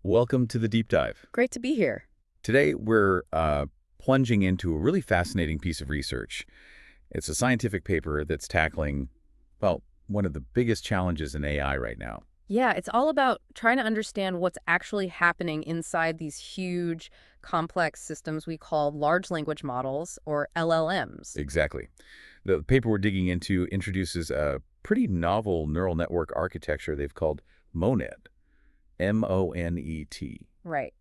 Welcome to the deep dive. Great to be here. Today, we're plunging into a really fascinating piece of research. It's a scientific paper that's tackling, well, one of the biggest challenges in AI right now. Yeah, it's all about trying to understand what's actually happening inside these huge, complex systems we call large language models, or LLMs. Exactly. The paper we're digging into introduces a pretty novel neural network architecture they've called Monet, M-O-N-E-T. Right.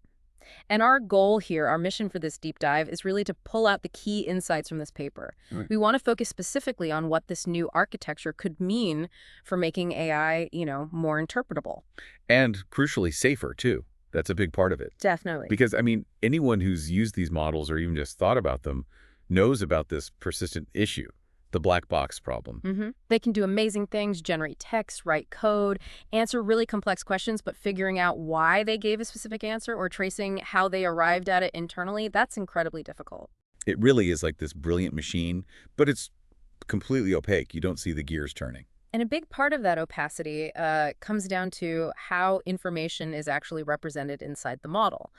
And our goal here, our mission for this deep dive, is really to pull out the key insights from this paper. Right. We want to focus specifically on what this new architecture could mean for making AI, more interpretable. And crucially, safer, too. That's a big part of it. Definitely. Because, I mean, anyone who's used these models or even just thought about them knows about this persistent issue, the black box problem. They can do amazing things, generate text, write code, answer really complex questions, but figuring out why they gave a specific answer or tracing how they arrived at it internally, that's incredibly difficult. It really is like this brilliant machine, but it's completely opaque. You don't see the gears turning. And a big part of that opacity comes down to how information is actually represented inside the model.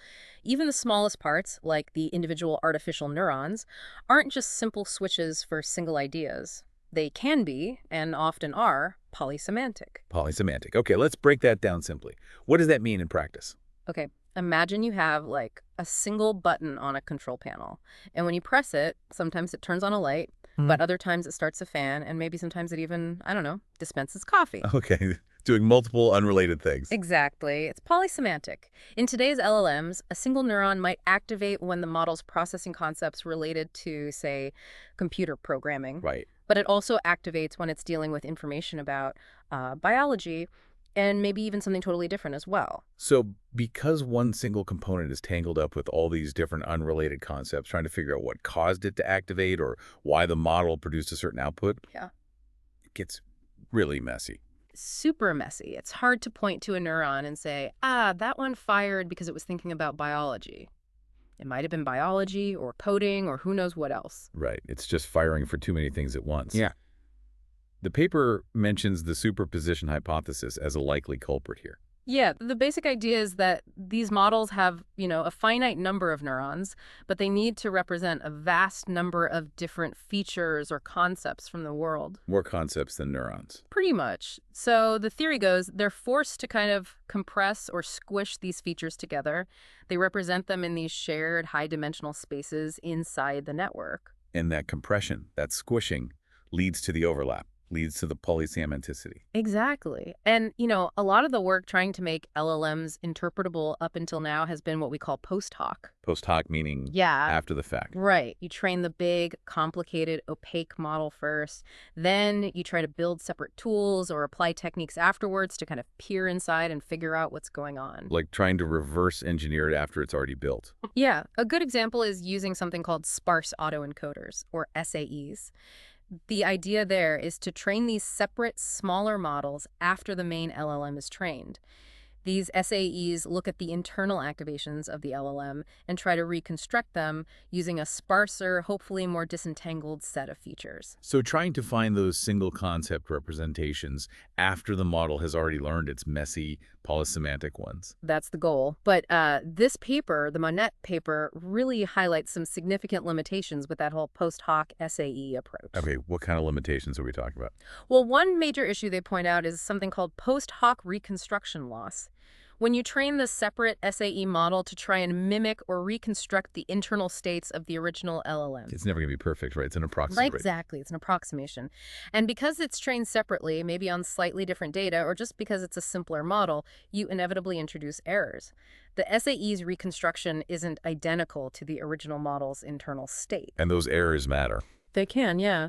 Even the smallest parts, like the individual artificial neurons, aren't just simple switches for single ideas. They can be, and often are, polysemantic. Polysemantic. Okay, let's break that down simply. What does that mean in practice? Okay, imagine you have like a single button on a control panel. And when you press it, sometimes it turns on a light, but other times it starts a fan, and maybe sometimes it even, I don't know, dispenses coffee. Okay, doing multiple unrelated things. Exactly. It's polysemantic. In today's LLMs, a single neuron might activate when the model's processing concepts related to, say, computer programming. Right. But it also activates when it's dealing with information about biology and maybe even something totally different as well. So because one single component is tangled up with all these different unrelated concepts, trying to figure out what caused it to activate or why the model produced a certain output, Yeah. it gets really messy. Super messy. It's hard to point to a neuron and say, that one fired because it was thinking about biology. It might have been biology or coding or who knows what else. Right. It's just firing for too many things at once. Yeah. The paper mentions the superposition hypothesis as a likely culprit here. Yeah, the basic idea is that these models have, a finite number of neurons, but they need to represent a vast number of different features or concepts from the world. More concepts than neurons. Pretty much. So the theory goes they're forced to kind of compress or squish these features together. They represent them in these shared high-dimensional spaces inside the network. And that compression, that squishing, leads to the overlap, leads to the polysemanticity. Exactly. And, a lot of the work trying to make LLMs interpretable up until now has been what we call post hoc. Post hoc meaning after the fact. Right. You train the big, complicated, opaque model first. Then you try to build separate tools or apply techniques afterwards to kind of peer inside and figure out what's going on. Like trying to reverse engineer it after it's already built. Yeah. A good example is using something called sparse autoencoders, or SAEs. The idea there is to train these separate, smaller models after the main LLM is trained. These SAEs look at the internal activations of the LLM and try to reconstruct them using a sparser, hopefully more disentangled set of features. So trying to find those single concept representations after the model has already learned its messy, polysemantic ones. That's the goal. But this paper, the Monet paper, really highlights some significant limitations with that whole post hoc SAE approach. Okay, what kind of limitations are we talking about? Well, one major issue they point out is something called post hoc reconstruction loss. When you train the separate SAE model to try and mimic or reconstruct the internal states of the original LLM. It's never going to be perfect, right? It's an approximate. Exactly. It's an approximation. And because it's trained separately, maybe on slightly different data, or just because it's a simpler model, you inevitably introduce errors. The SAE's reconstruction isn't identical to the original model's internal state. And those errors matter. They can, yeah.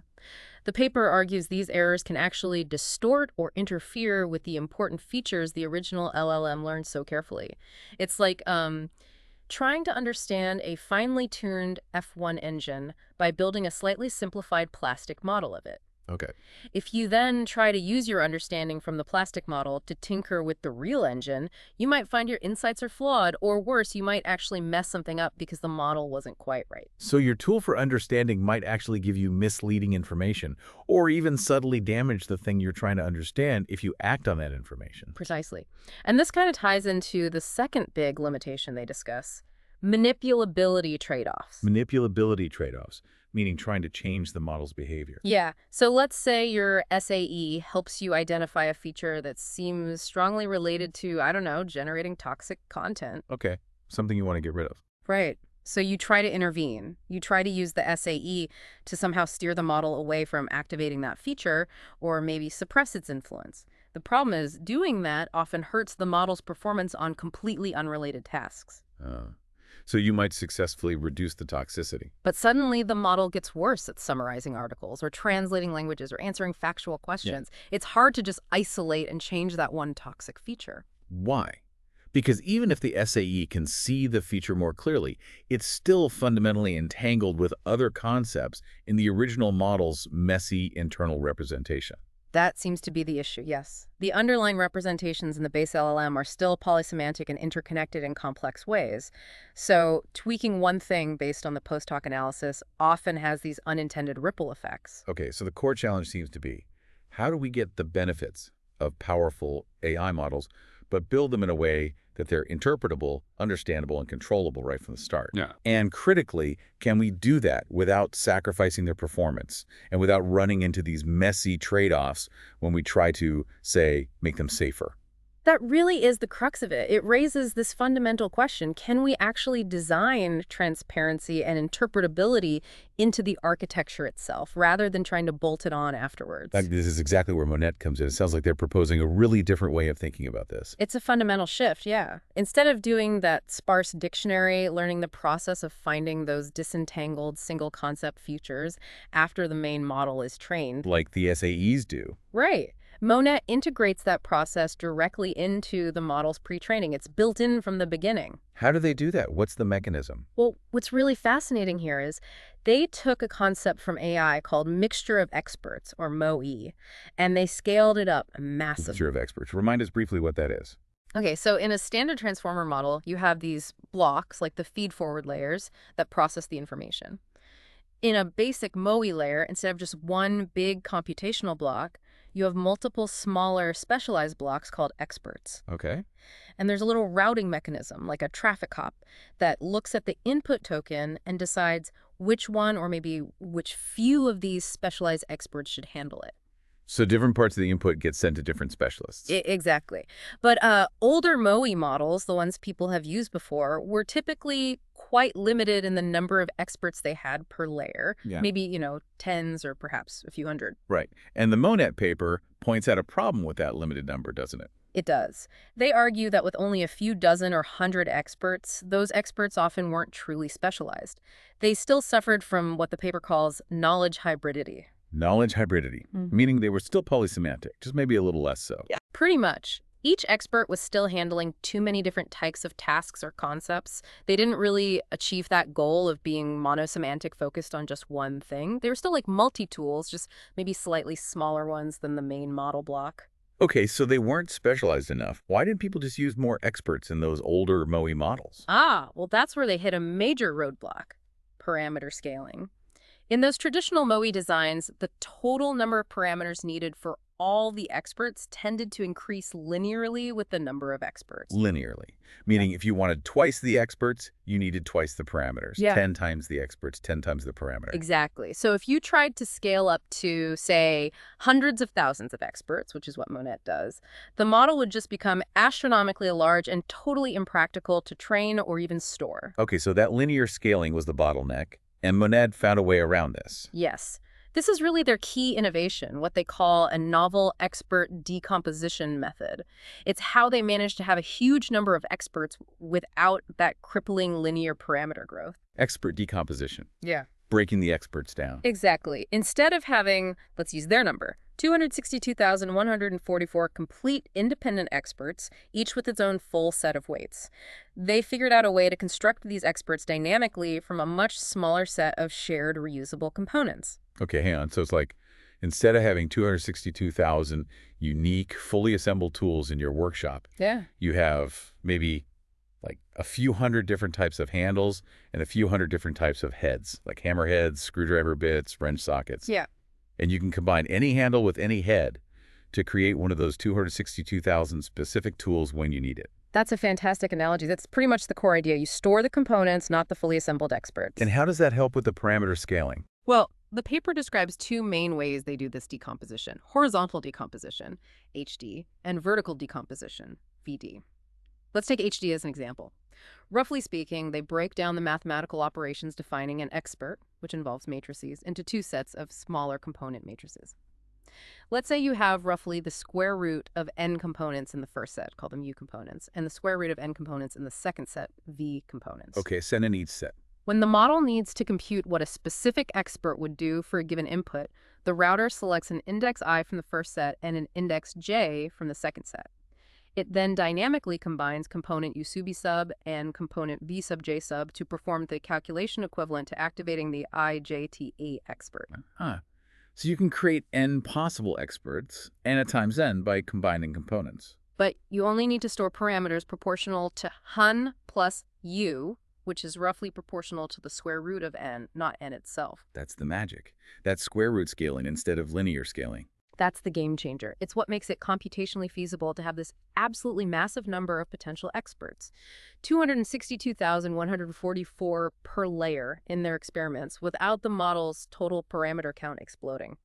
The paper argues these errors can actually distort or interfere with the important features the original LLM learned so carefully. It's like trying to understand a finely tuned F1 engine by building a slightly simplified plastic model of it. Okay. If you then try to use your understanding from the plastic model to tinker with the real engine, you might find your insights are flawed, or worse, you might actually mess something up because the model wasn't quite right. So your tool for understanding might actually give you misleading information or even subtly damage the thing you're trying to understand if you act on that information. Precisely. And this kind of ties into the second big limitation they discuss, manipulability trade-offs. Manipulability trade-offs, meaning trying to change the model's behavior. Yeah, so let's say your SAE helps you identify a feature that seems strongly related to, I don't know, generating toxic content. Okay, something you want to get rid of. Right. So you try to intervene. You try to use the SAE to somehow steer the model away from activating that feature or maybe suppress its influence. The problem is doing that often hurts the model's performance on completely unrelated tasks. So you might successfully reduce the toxicity. But suddenly the model gets worse at summarizing articles or translating languages or answering factual questions. It's hard to just isolate and change that one toxic feature. Why? Because even if the SAE can see the feature more clearly, it's still fundamentally entangled with other concepts in the original model's messy internal representation. That seems to be the issue, yes. The underlying representations in the base LLM are still polysemantic and interconnected in complex ways. So tweaking one thing based on the post-hoc analysis often has these unintended ripple effects. Okay, so the core challenge seems to be, how do we get the benefits of powerful AI models, but build them in a way that they're interpretable, understandable, and controllable right from the start? Yeah. And critically, can we do that without sacrificing their performance and without running into these messy trade-offs when we try to, say, make them safer? That really is the crux of it. It raises this fundamental question: can we actually design transparency and interpretability into the architecture itself, rather than trying to bolt it on afterwards? This is exactly where Monet comes in. It sounds like they're proposing a really different way of thinking about this. It's a fundamental shift, yeah. Instead of doing that sparse dictionary, learning the process of finding those disentangled single concept features after the main model is trained. Like the SAEs do. Right. Monet integrates that process directly into the model's pre-training. It's built in from the beginning. How do they do that? What's the mechanism? Well, what's really fascinating here is they took a concept from AI called mixture of experts, or MOE, and they scaled it up massively. Mixture of experts. Remind us briefly what that is. Okay, so in a standard transformer model, you have these blocks, like the feed-forward layers, that process the information. In a basic MOE layer, instead of just one big computational block, you have multiple smaller specialized blocks called experts. Okay. And there's a little routing mechanism, like a traffic cop, that looks at the input token and decides which one or maybe which few of these specialized experts should handle it. So different parts of the input get sent to different specialists. Exactly. But older MOE models, the ones people have used before, were typically quite limited in the number of experts they had per layer. Yeah. Maybe, tens or perhaps a few hundred. Right. And the Monet paper points out a problem with that limited number, doesn't it? It does. They argue that with only a few dozen or hundred experts, those experts often weren't truly specialized. They still suffered from what the paper calls knowledge hybridity. Knowledge hybridity, meaning they were still polysemantic, just maybe a little less so. Yeah. Pretty much. Each expert was still handling too many different types of tasks or concepts. They didn't really achieve that goal of being monosemantic, focused on just one thing. They were still like multi-tools, just maybe slightly smaller ones than the main model block. Okay, so they weren't specialized enough. Why didn't people just use more experts in those older MOE models? Well, that's where they hit a major roadblock: parameter scaling. In those traditional MOE designs, the total number of parameters needed for all the experts tended to increase linearly with the number of experts. Linearly, meaning if you wanted twice the experts, you needed twice the parameters. Yeah. 10 times the experts, 10 times the parameter. Exactly. So if you tried to scale up to, say, hundreds of thousands of experts, which is what Monet does, the model would just become astronomically large and totally impractical to train or even store. Okay, so that linear scaling was the bottleneck, and Monet found a way around this. Yes. This is really their key innovation, what they call a novel expert decomposition method. It's how they managed to have a huge number of experts without that crippling linear parameter growth. Expert decomposition. Yeah. Breaking the experts down. Exactly. Instead of having, let's use their number, 262,144 complete independent experts, each with its own full set of weights, they figured out a way to construct these experts dynamically from a much smaller set of shared reusable components. Okay, hang on. So it's like Instead of having 262,000 unique, fully assembled tools in your workshop, Yeah. you have maybe like a few hundred different types of handles and a few hundred different types of heads, like hammer heads, screwdriver bits, wrench sockets. Yeah. And you can combine any handle with any head to create one of those 262,000 specific tools when you need it. That's a fantastic analogy. That's pretty much the core idea. You store the components, not the fully assembled experts. And how does that help with the parameter scaling? Well, the paper describes two main ways they do this decomposition: horizontal decomposition, HD, and vertical decomposition, VD. Let's take HD as an example. Roughly speaking, they break down the mathematical operations defining an expert, which involves matrices, into two sets of smaller component matrices. Let's say you have roughly the square root of n components in the first set, call them U components, and the square root of n components in the second set, V components. Okay, send in each set. When the model needs to compute what a specific expert would do for a given input, the router selects an index I from the first set and an index j from the second set. It then dynamically combines component U sub sub and component V sub j sub to perform the calculation equivalent to activating the IJTA expert. Huh. So you can create n possible experts, n times n, by combining components. But you only need to store parameters proportional to hun plus u, which is roughly proportional to the square root of n, not n itself. That's the magic. That's square root scaling instead of linear scaling. That's the game changer. It's what makes it computationally feasible to have this absolutely massive number of potential experts. 262,144 per layer in their experiments without the model's total parameter count exploding.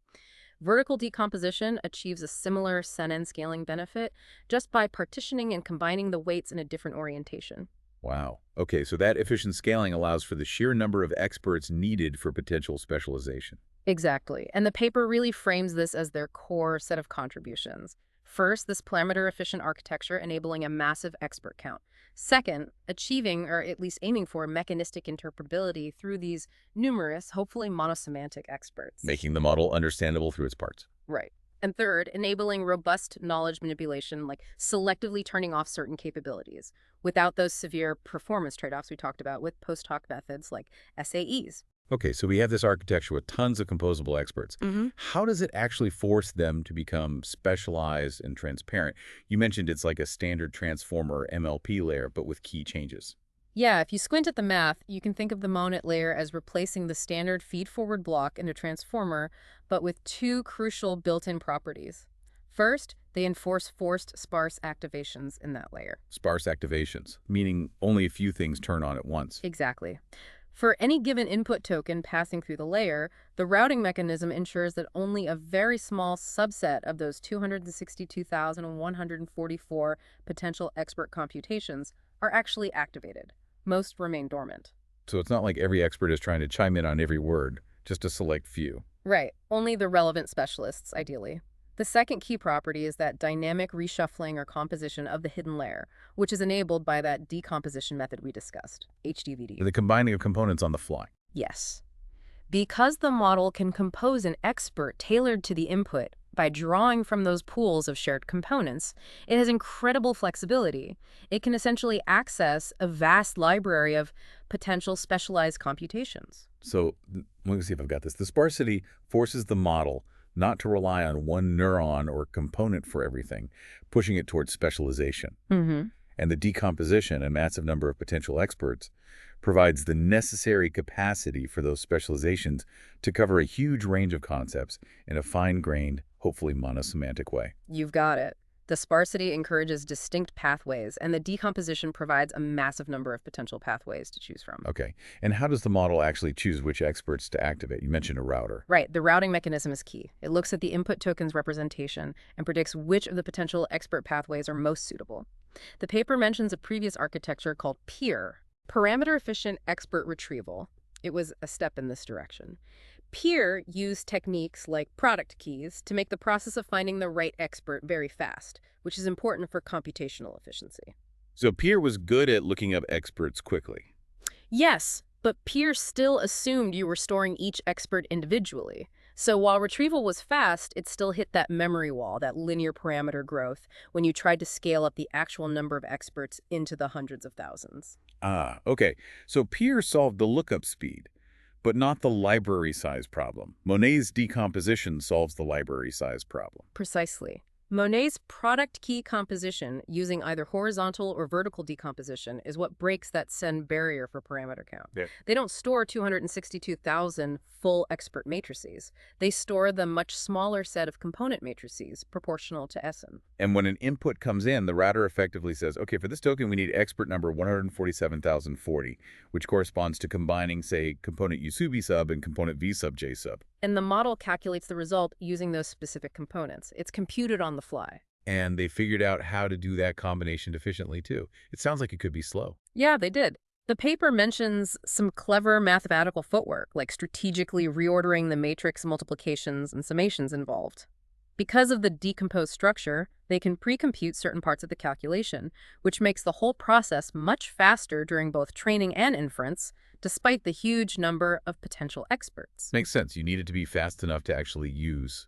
Vertical decomposition achieves a similar sen scaling benefit just by partitioning and combining the weights in a different orientation. Wow. Okay, so that efficient scaling allows for the sheer number of experts needed for potential specialization. Exactly. And the paper really frames this as their core set of contributions. First, this parameter-efficient architecture enabling a massive expert count. Second, achieving, or at least aiming for, mechanistic interpretability through these numerous, hopefully monosemantic experts. Making the model understandable through its parts. Right. And third, enabling robust knowledge manipulation, like selectively turning off certain capabilities, without those severe performance trade-offs we talked about with post-hoc methods like SAEs. Okay, so we have this architecture with tons of composable experts. How does it actually force them to become specialized and transparent? You mentioned it's like a standard transformer MLP layer, but with key changes. Yeah, if you squint at the math, you can think of the Monet layer as replacing the standard feed-forward block in a transformer, but with two crucial built-in properties. First, they enforce forced sparse activations in that layer. Sparse activations, meaning only a few things turn on at once. Exactly. For any given input token passing through the layer, the routing mechanism ensures that only a very small subset of those 262,144 potential expert computations are actually activated. Most remain dormant. So it's not like every expert is trying to chime in on every word, just a select few. Right. Only the relevant specialists, ideally. The second key property is that dynamic reshuffling or composition of the hidden layer, which is enabled by that decomposition method we discussed, HDVD. The combining of components on the fly. Yes. Because the model can compose an expert tailored to the input by drawing from those pools of shared components, it has incredible flexibility. It can essentially access a vast library of potential specialized computations. So let me see if I've got this. The sparsity forces the model not to rely on one neuron or component for everything, pushing it towards specialization. And the decomposition, a massive number of potential experts, provides the necessary capacity for those specializations to cover a huge range of concepts in a fine-grained, hopefully monosemantic way. You've got it. The sparsity encourages distinct pathways, and the decomposition provides a massive number of potential pathways to choose from. Okay. And how does the model actually choose which experts to activate? You mentioned a router. Right. The routing mechanism is key. It looks at the input token's representation and predicts which of the potential expert pathways are most suitable. The paper mentions a previous architecture called PEER, Parameter-Efficient Expert Retrieval. It was a step in this direction. PEER used techniques like product keys to make the process of finding the right expert very fast, which is important for computational efficiency. So PEER was good at looking up experts quickly. Yes, but PEER still assumed you were storing each expert individually. So while retrieval was fast, it still hit that memory wall, that linear parameter growth, when you tried to scale up the actual number of experts into the hundreds of thousands. Ah, okay. So PEER solved the lookup speed, but not the library size problem. Monet's decomposition solves the library size problem. Precisely. Monet's product key composition using either horizontal or vertical decomposition is what breaks that send barrier for parameter count. Yeah. They don't store 262,000 full expert matrices. They store the much smaller set of component matrices proportional to SN. And when an input comes in, the router effectively says, okay, for this token, we need expert number 147,040, which corresponds to combining, say, component U sub B sub and component V sub J sub. And the model calculates the result using those specific components. It's computed on the fly. And they figured out how to do that combination efficiently, too. It sounds like it could be slow. Yeah, they did. The paper mentions some clever mathematical footwork, like strategically reordering the matrix multiplications and summations involved. Because of the decomposed structure, they can pre-compute certain parts of the calculation, which makes the whole process much faster during both training and inference, despite the huge number of potential experts. Makes sense. You need it to be fast enough to actually use.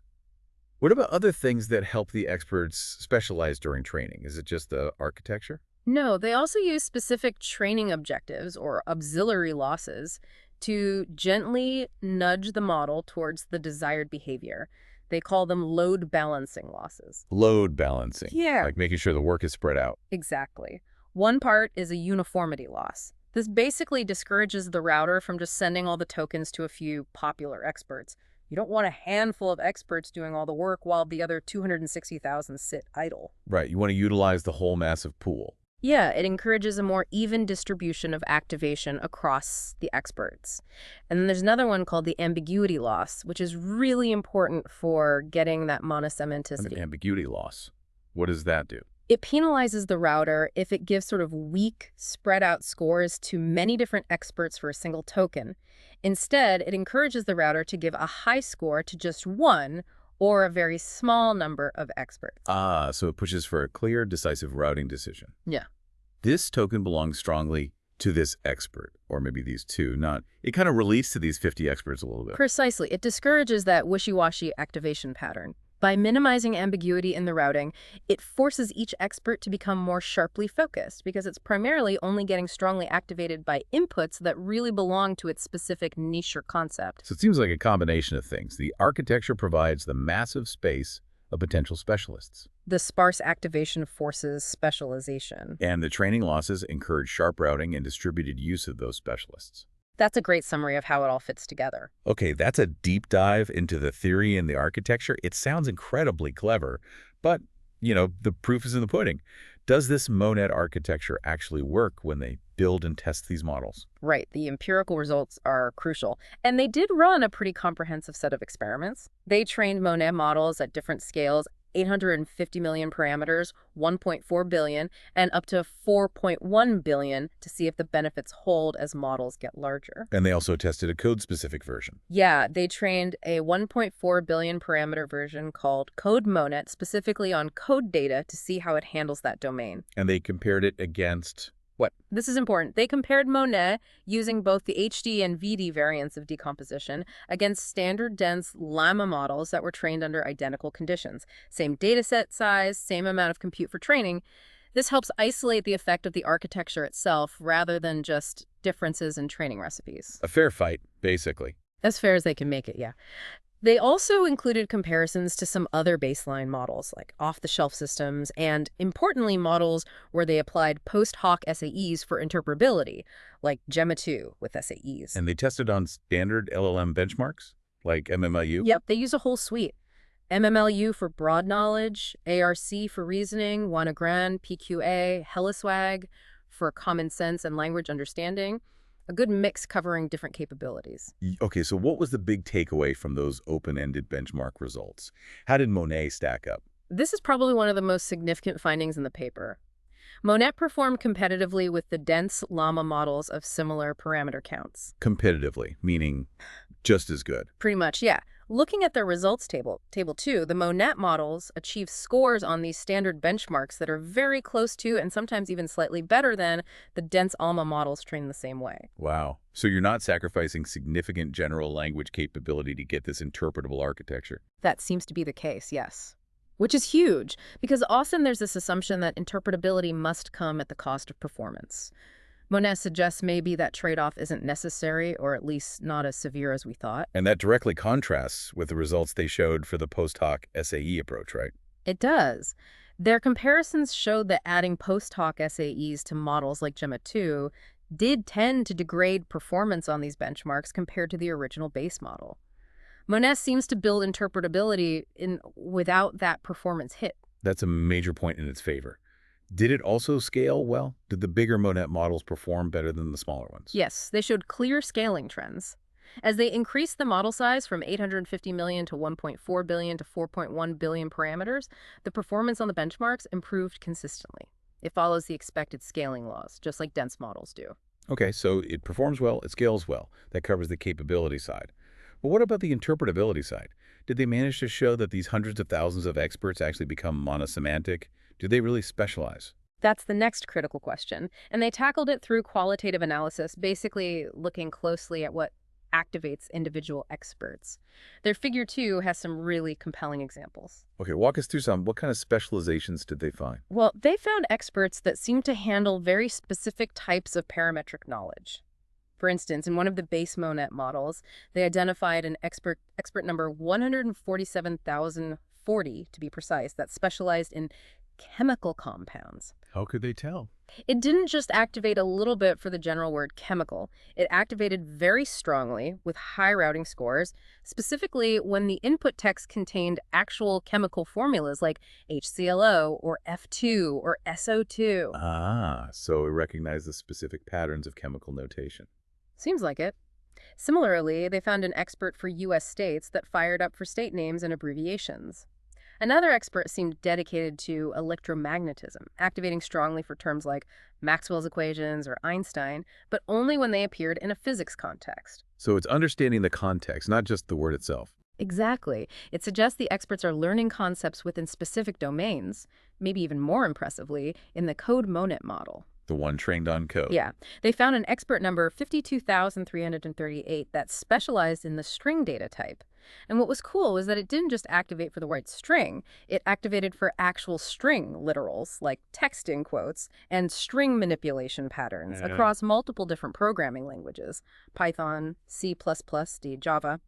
What about other things that help the experts specialize during training? Is it just the architecture? No, they also use specific training objectives, or auxiliary losses, to gently nudge the model towards the desired behavior. They call them load balancing losses. Load balancing. Yeah. Like making sure the work is spread out. Exactly. One part is a uniformity loss. This basically discourages the router from just sending all the tokens to a few popular experts. You don't want a handful of experts doing all the work while the other 260,000 sit idle. Right. You want to utilize the whole massive pool. Yeah, it encourages a more even distribution of activation across the experts. And then there's another one called the ambiguity loss, which is really important for getting that monosemanticity. An ambiguity loss. What does that do? It penalizes the router if it gives sort of weak, spread out scores to many different experts for a single token. Instead, it encourages the router to give a high score to just one or a very small number of experts. Ah, so it pushes for a clear, decisive routing decision. Yeah. This token belongs strongly to this expert, or maybe these two, not. It kind of relates to these 50 experts a little bit. Precisely. It discourages that wishy-washy activation pattern. By minimizing ambiguity in the routing, it forces each expert to become more sharply focused because it's primarily only getting strongly activated by inputs that really belong to its specific niche or concept. So it seems like a combination of things. The architecture provides the massive space of potential specialists. The sparse activation forces specialization. And the training losses encourage sharp routing and distributed use of those specialists. That's a great summary of how it all fits together. Okay, that's a deep dive into the theory and the architecture. It sounds incredibly clever, but, the proof is in the pudding. Does this Monet architecture actually work when they build and test these models? Right, the empirical results are crucial. And they did run a pretty comprehensive set of experiments. They trained Monet models at different scales, 850 million parameters, 1.4 billion, and up to 4.1 billion to see if the benefits hold as models get larger. And they also tested a code-specific version. Yeah, they trained a 1.4 billion parameter version called Code Monet specifically on code data to see how it handles that domain. And they compared it against what? This is important. They compared Monet using both the HD and VD variants of decomposition against standard dense llama models that were trained under identical conditions. Same dataset size, same amount of compute for training. This helps isolate the effect of the architecture itself rather than just differences in training recipes. A fair fight, basically. As fair as they can make it, yeah. They also included comparisons to some other baseline models, like off-the-shelf systems, and importantly, models where they applied post-hoc SAEs for interpretability, like Gemma 2 with SAEs. And they tested on standard LLM benchmarks, like MMLU? Yep, they use a whole suite. MMLU for broad knowledge, ARC for reasoning, Wanagran, PQA, Hellaswag for common sense and language understanding. A good mix covering different capabilities. Okay, so what was the big takeaway from those open-ended benchmark results? How did Monet stack up? This is probably one of the most significant findings in the paper. Monet performed competitively with the dense llama models of similar parameter counts. Competitively, meaning just as good. Pretty much, yeah. Looking at their results table 2, the Monet models achieve scores on these standard benchmarks that are very close to and sometimes even slightly better than the dense ALMA models trained the same way. Wow. So you're not sacrificing significant general language capability to get this interpretable architecture. That seems to be the case, yes. Which is huge, because often there's this assumption that interpretability must come at the cost of performance. Monet suggests maybe that trade-off isn't necessary, or at least not as severe as we thought. And that directly contrasts with the results they showed for the post hoc SAE approach, right? It does. Their comparisons showed that adding post hoc SAEs to models like Gemma 2 did tend to degrade performance on these benchmarks compared to the original base model. Monet seems to build interpretability without that performance hit. That's a major point in its favor. Did it also scale well? Did the bigger Monet models perform better than the smaller ones? Yes, they showed clear scaling trends. As they increased the model size from 850 million to 1.4 billion to 4.1 billion parameters, the performance on the benchmarks improved consistently. It follows the expected scaling laws, just like dense models do. Okay, so it performs well, it scales well. That covers the capability side. But what about the interpretability side? Did they manage to show that these hundreds of thousands of experts actually become monosemantic? Do they really specialize? That's the next critical question, and they tackled it through qualitative analysis, basically looking closely at what activates individual experts. Their figure 2 has some really compelling examples. Okay, walk us through some. What kind of specializations did they find? Well, they found experts that seem to handle very specific types of parametric knowledge. For instance, in one of the base Monet models, they identified an expert number 147,040 to be precise, that specialized in chemical compounds. How could they tell? It didn't just activate a little bit for the general word chemical. It activated very strongly with high routing scores, specifically when the input text contained actual chemical formulas like HClO or F2 or SO2. Ah, so it recognizes specific patterns of chemical notation. Seems like it. Similarly, they found an expert for U.S. states that fired up for state names and abbreviations. Another expert seemed dedicated to electromagnetism, activating strongly for terms like Maxwell's equations or Einstein, but only when they appeared in a physics context. So it's understanding the context, not just the word itself. Exactly. It suggests the experts are learning concepts within specific domains, maybe even more impressively, in the Code Monet model. The one trained on code. Yeah, they found an expert number 52,338 that specialized in the string data type. And what was cool was that it didn't just activate for the right string, it activated for actual string literals, like text in quotes, and string manipulation patterns across multiple different programming languages, Python, C++, D, Java.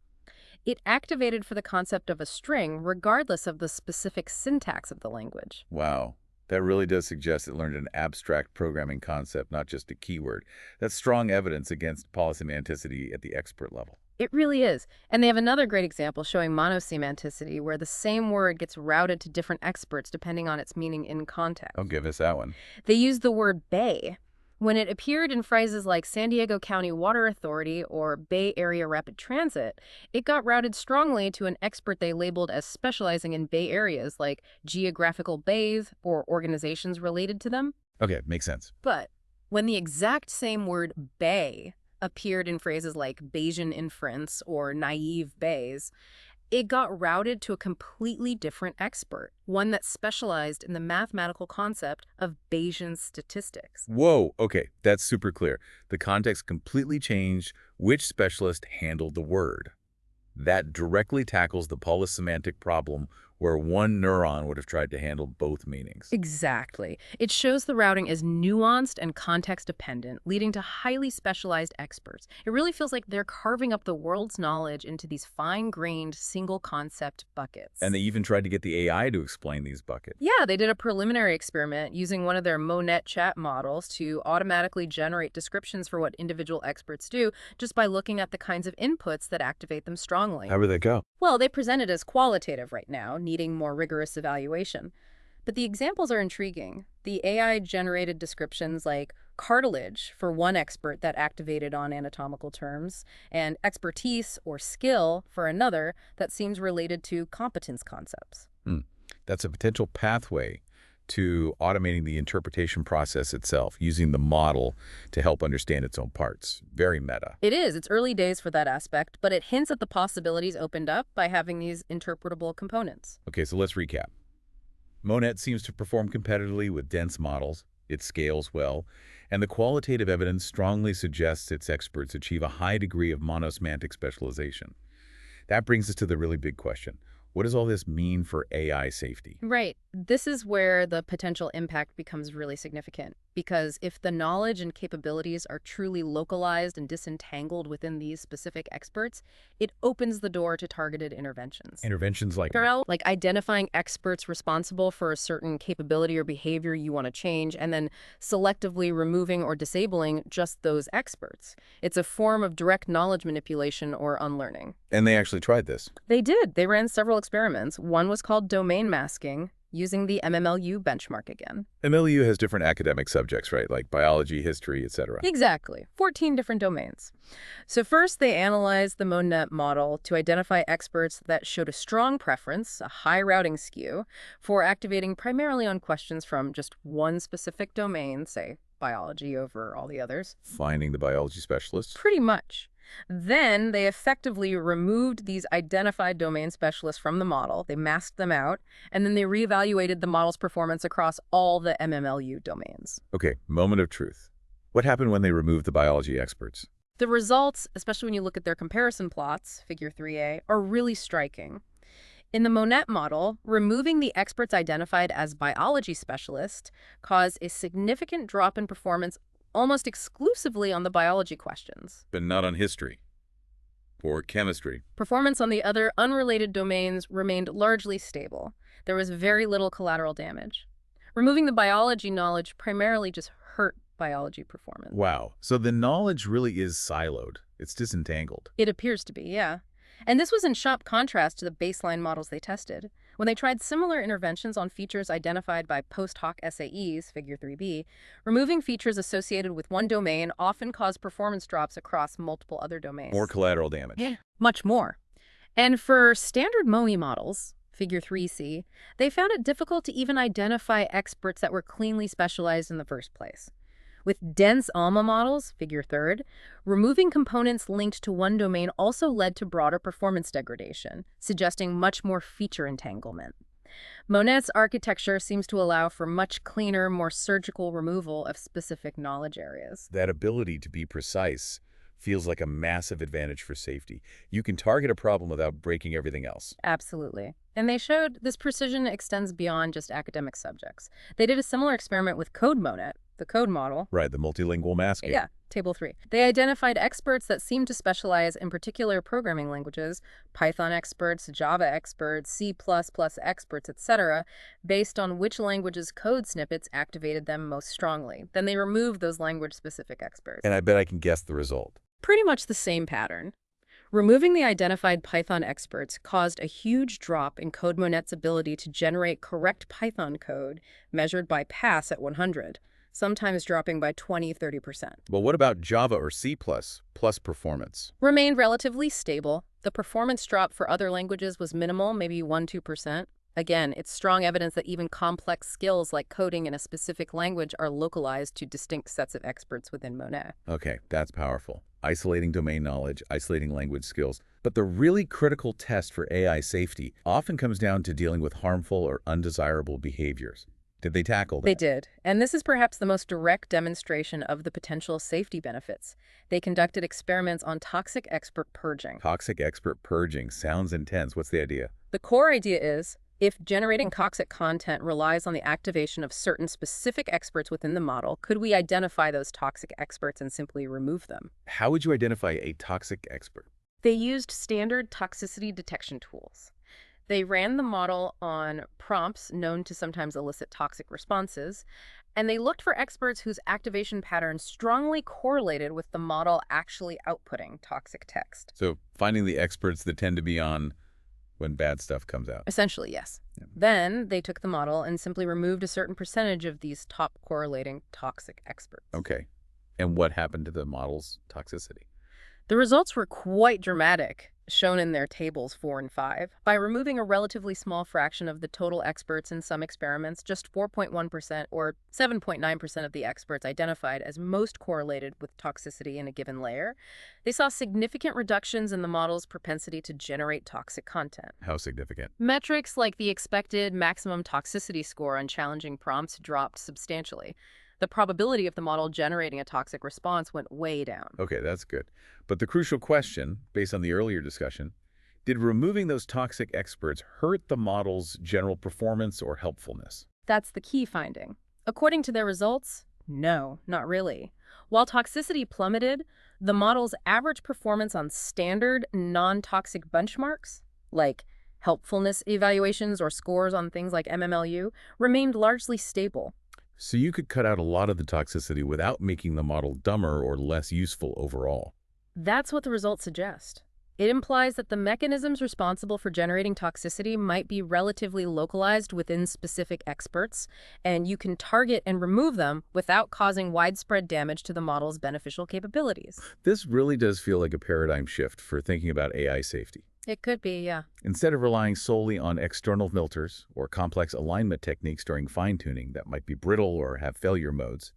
It activated for the concept of a string regardless of the specific syntax of the language. Wow. That really does suggest it learned an abstract programming concept, not just a keyword. That's strong evidence against polysemanticity at the expert level. It really is. And they have another great example showing monosemanticity, where the same word gets routed to different experts depending on its meaning in context. Oh, give us that one. They used the word bay. When it appeared in phrases like San Diego County Water Authority or Bay Area Rapid Transit, it got routed strongly to an expert they labeled as specializing in bay areas like geographical bays or organizations related to them. Okay, makes sense. But when the exact same word bay appeared in phrases like Bayesian inference or naive Bayes, it got routed to a completely different expert, one that specialized in the mathematical concept of Bayesian statistics. Whoa, okay, that's super clear. The context completely changed which specialist handled the word. That directly tackles the polysemantic problem where one neuron would have tried to handle both meanings. Exactly. It shows the routing is nuanced and context-dependent, leading to highly specialized experts. It really feels like they're carving up the world's knowledge into these fine-grained, single-concept buckets. And they even tried to get the AI to explain these buckets. Yeah, they did a preliminary experiment using one of their Monet chat models to automatically generate descriptions for what individual experts do just by looking at the kinds of inputs that activate them strongly. How would that go? Well, they present it as qualitative right now, needing more rigorous evaluation. But the examples are intriguing. The AI generated descriptions like cartilage for one expert that activated on anatomical terms, and expertise or skill for another that seems related to competence concepts. That's a potential pathway to automating the interpretation process itself, using the model to help understand its own parts. Very meta. It is. It's early days for that aspect, but it hints at the possibilities opened up by having these interpretable components. Okay, so let's recap. Monet seems to perform competitively with dense models. It scales well, and the qualitative evidence strongly suggests its experts achieve a high degree of monosemantic specialization. That brings us to the really big question. What does all this mean for AI safety? Right. This is where the potential impact becomes really significant. because if the knowledge and capabilities are truly localized and disentangled within these specific experts, it opens the door to targeted interventions. Interventions like Like identifying experts responsible for a certain capability or behavior you want to change, and then selectively removing or disabling just those experts. It's a form of direct knowledge manipulation or unlearning. And they actually tried this. They did. They ran several experiments. One was called domain masking, using the MMLU benchmark again. MLU has different academic subjects, right? Like biology, history, etc. Exactly. 14 different domains. So first, they analyzed the Monet model to identify experts that showed a strong preference, a high routing skew, for activating primarily on questions from just one specific domain, say biology over all the others. Finding the biology specialists. Pretty much. Then they effectively removed these identified domain specialists from the model. They masked them out, and then they reevaluated the model's performance across all the MMLU domains. Okay, moment of truth. What happened when they removed the biology experts? The results, especially when you look at their comparison plots, figure 3A, are really striking. In the Monet model, removing the experts identified as biology specialists caused a significant drop in performance almost exclusively on the biology questions. But not on history or chemistry. Performance on the other unrelated domains remained largely stable. There was very little collateral damage. Removing the biology knowledge primarily just hurt biology performance. Wow. So the knowledge really is siloed. It's disentangled. It appears to be, yeah. And this was in sharp contrast to the baseline models they tested. When they tried similar interventions on features identified by post-hoc SAEs, figure 3B, removing features associated with one domain often caused performance drops across multiple other domains. More collateral damage. Yeah, much more. And for standard MOE models, figure 3C, they found it difficult to even identify experts that were cleanly specialized in the first place. With dense ALMA models, figure 3rd, removing components linked to one domain also led to broader performance degradation, suggesting much more feature entanglement. Monet's architecture seems to allow for much cleaner, more surgical removal of specific knowledge areas. That ability to be precise feels like a massive advantage for safety. You can target a problem without breaking everything else. Absolutely. And they showed this precision extends beyond just academic subjects. They did a similar experiment with Code Monet, the code model. Right, the multilingual masking. Yeah, table 3. They identified experts that seemed to specialize in particular programming languages, Python experts, Java experts, C++ experts, etc., based on which language's code snippets activated them most strongly. Then they removed those language-specific experts. And I bet I can guess the result. Pretty much the same pattern. Removing the identified Python experts caused a huge drop in CodeMonet's ability to generate correct Python code measured by pass at 100, sometimes dropping by 20–30%. Well, what about Java or C++ performance? Remained relatively stable. The performance drop for other languages was minimal, maybe 1–2%. Again, it's strong evidence that even complex skills like coding in a specific language are localized to distinct sets of experts within Monet. Okay, that's powerful. Isolating domain knowledge, isolating language skills. But the really critical test for AI safety often comes down to dealing with harmful or undesirable behaviors. Did they tackle that? They did. And this is perhaps the most direct demonstration of the potential safety benefits. They conducted experiments on toxic expert purging. Toxic expert purging sounds intense. What's the idea? The core idea is, if generating toxic content relies on the activation of certain specific experts within the model, could we identify those toxic experts and simply remove them? How would you identify a toxic expert? They used standard toxicity detection tools. They ran the model on prompts known to sometimes elicit toxic responses, and they looked for experts whose activation patterns strongly correlated with the model actually outputting toxic text. So finding the experts that tend to be on when bad stuff comes out. Essentially, yes. Yeah. Then they took the model and simply removed a certain percentage of these top correlating toxic experts. Okay. And what happened to the model's toxicity? The results were quite dramatic, shown in their tables 4 and 5. By removing a relatively small fraction of the total experts in some experiments, just 4.1% or 7.9% of the experts identified as most correlated with toxicity in a given layer, they saw significant reductions in the model's propensity to generate toxic content. How significant? Metrics like the expected maximum toxicity score on challenging prompts dropped substantially. The probability of the model generating a toxic response went way down. Okay, that's good. But the crucial question, based on the earlier discussion, did removing those toxic experts hurt the model's general performance or helpfulness? That's the key finding. According to their results, No, not really. While toxicity plummeted, the model's average performance on standard, non-toxic benchmarks, like helpfulness evaluations or scores on things like MMLU, remained largely stable. So you could cut out a lot of the toxicity without making the model dumber or less useful overall. That's what the results suggest. It implies that the mechanisms responsible for generating toxicity might be relatively localized within specific experts, and you can target and remove them without causing widespread damage to the model's beneficial capabilities. This really does feel like a paradigm shift for thinking about AI safety. It could be, yeah. Instead of relying solely on external filters or complex alignment techniques during fine-tuning that might be brittle or have failure modes,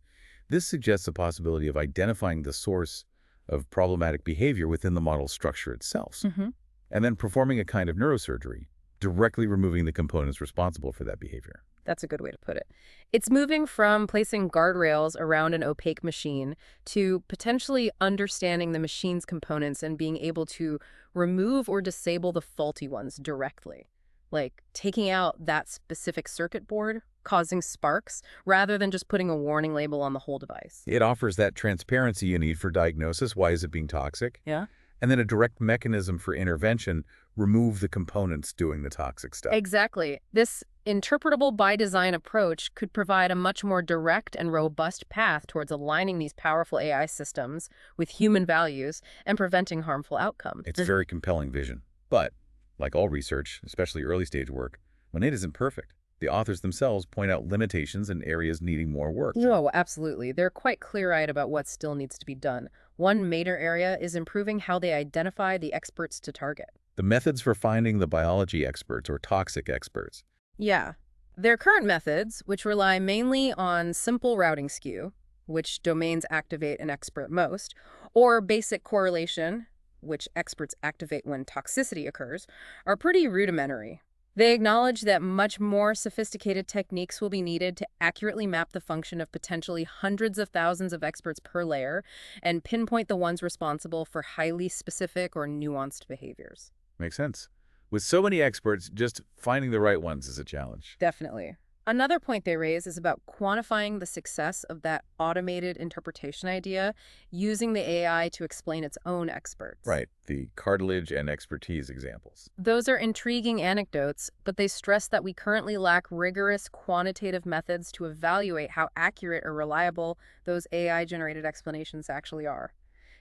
this suggests the possibility of identifying the source of problematic behavior within the model's structure itself, hmm and then performing a kind of neurosurgery, directly removing the components responsible for that behavior. That's a good way to put it. It's moving from placing guardrails around an opaque machine to potentially understanding the machine's components and being able to remove or disable the faulty ones directly, like taking out that specific circuit board causing sparks rather than just putting a warning label on the whole device. It offers that transparency you need for diagnosis, why is it being toxic, Yeah. and then a direct mechanism for intervention, remove the components doing the toxic stuff. Exactly. This interpretable by design approach could provide a much more direct and robust path towards aligning these powerful AI systems with human values and preventing harmful outcomes. It's a very compelling vision. But, like all research, especially early-stage work, Monet isn't perfect. The authors themselves point out limitations and areas needing more work. No, absolutely. They're quite clear-eyed about what still needs to be done. One major area is improving how they identify the experts to target. The methods for finding the biology experts or toxic experts. Yeah. Their current methods, which rely mainly on simple routing skew, which domains activate an expert most, or basic correlation, which experts activate when toxicity occurs, are pretty rudimentary. They acknowledge that much more sophisticated techniques will be needed to accurately map the function of potentially hundreds of thousands of experts per layer and pinpoint the ones responsible for highly specific or nuanced behaviors. Makes sense. With so many experts, just finding the right ones is a challenge. Definitely. Another point they raise is about quantifying the success of that automated interpretation idea using the AI to explain its own experts. Right, the cartilage and expertise examples. Those are intriguing anecdotes, but they stress that we currently lack rigorous quantitative methods to evaluate how accurate or reliable those AI-generated explanations actually are.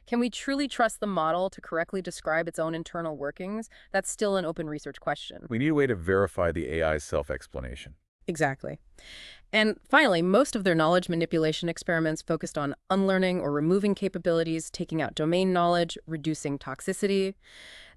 Can we truly trust the model to correctly describe its own internal workings? That's still an open research question. We need a way to verify the AI's self-explanation. Exactly. And finally, most of their knowledge manipulation experiments focused on unlearning or removing capabilities, taking out domain knowledge, reducing toxicity.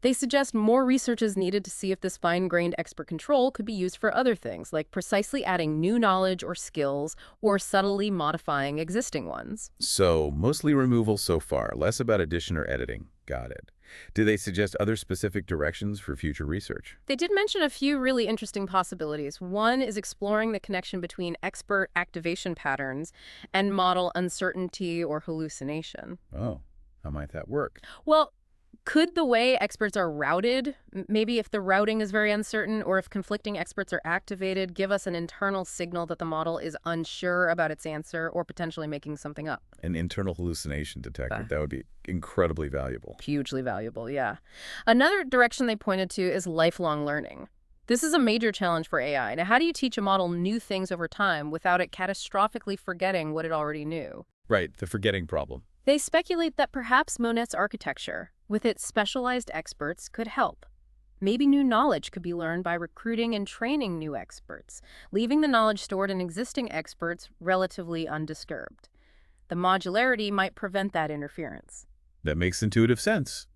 They suggest more research is needed to see if this fine-grained expert control could be used for other things, like precisely adding new knowledge or skills, or subtly modifying existing ones. So, mostly removal so far, less about addition or editing. Got it. Do they suggest other specific directions for future research? They did mention a few really interesting possibilities. One is exploring the connection between expert activation patterns and model uncertainty or hallucination. Oh, how might that work? Well, could the way experts are routed, maybe if the routing is very uncertain or if conflicting experts are activated, give us an internal signal that the model is unsure about its answer or potentially making something up? An internal hallucination detector. Uh. That would be incredibly valuable. Hugely valuable, yeah. Another direction they pointed to is lifelong learning. This is a major challenge for AI. Now, how do you teach a model new things over time without it catastrophically forgetting what it already knew? Right, the forgetting problem. They speculate that perhaps Monet's architecture, with its specialized experts, could help. Maybe new knowledge could be learned by recruiting and training new experts, leaving the knowledge stored in existing experts relatively undisturbed. The modularity might prevent that interference. That makes intuitive sense.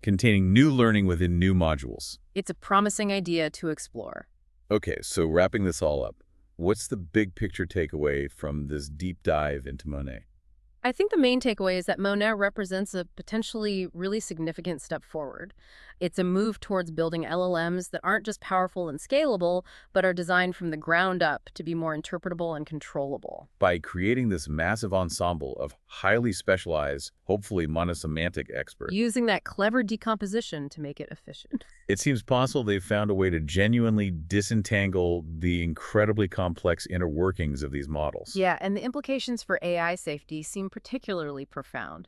Containing new learning within new modules. It's a promising idea to explore. Okay, so wrapping this all up, what's the big picture takeaway from this deep dive into Monet? I think the main takeaway is that Monet represents a potentially really significant step forward. It's a move towards building LLMs that aren't just powerful and scalable, but are designed from the ground up to be more interpretable and controllable. By creating this massive ensemble of highly specialized, hopefully monosemantic experts, Using that clever decomposition to make it efficient. it seems possible they've found a way to genuinely disentangle the incredibly complex inner workings of these models. Yeah, and the implications for AI safety seem particularly profound.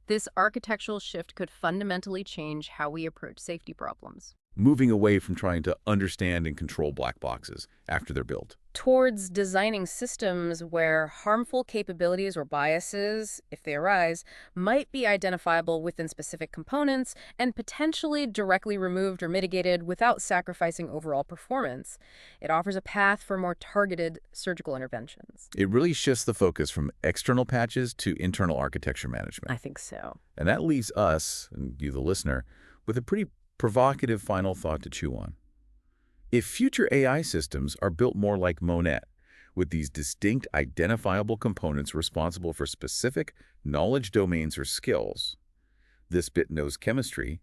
This architectural shift could fundamentally change how we approach safety problems. Moving away from trying to understand and control black boxes after they're built. Towards designing systems where harmful capabilities or biases, if they arise, might be identifiable within specific components and potentially directly removed or mitigated without sacrificing overall performance. It offers a path for more targeted surgical interventions. It really shifts the focus from external patches to internal architecture I management. think so. And that leaves us, and you the listener, with a pretty provocative final thought to chew on. If future AI systems are built more like Monet, with these distinct identifiable components responsible for specific knowledge domains or skills, this bit knows chemistry,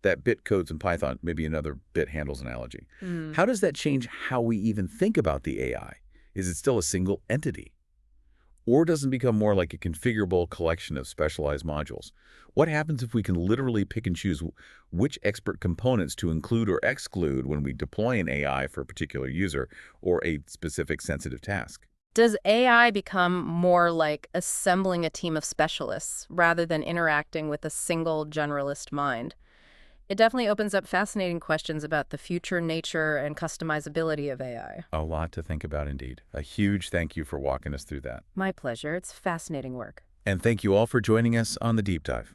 that bit codes in Python, maybe another bit handles analogy. Hmm. How does that change how we even think about the AI? Is it still a single entity? Or does it become more like a configurable collection of specialized modules? What happens if we can literally pick and choose which expert components to include or exclude when we deploy an AI for a particular user or a specific sensitive task? Does AI become more like assembling a team of specialists rather than interacting with a single generalist mind? It definitely opens up fascinating questions about the future nature and customizability of AI. A lot to think about indeed. A huge thank you for walking us through that. My pleasure. It's fascinating work. And thank you all for joining us on the Deep Dive.